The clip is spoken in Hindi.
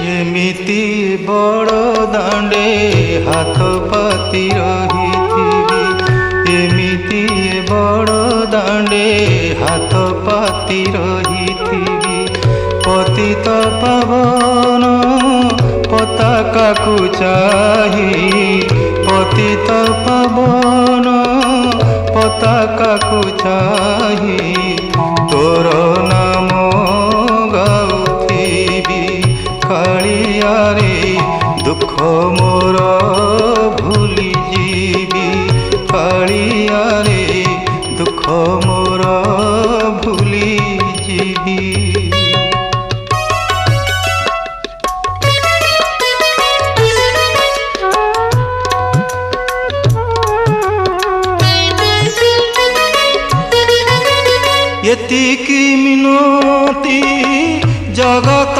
एमिति बड़ दांडे हाथ पाती रही एमिति बड़ दांडे हाथ पाती रही पतित पावन पताका को चाही पतित पावन पताका को चाही तोर नाम गाउथिबी कालिया रे दुख मोर भूली जीवी कालिया रे दुख मोर भूली जीवी। एतिकी मिनती जगत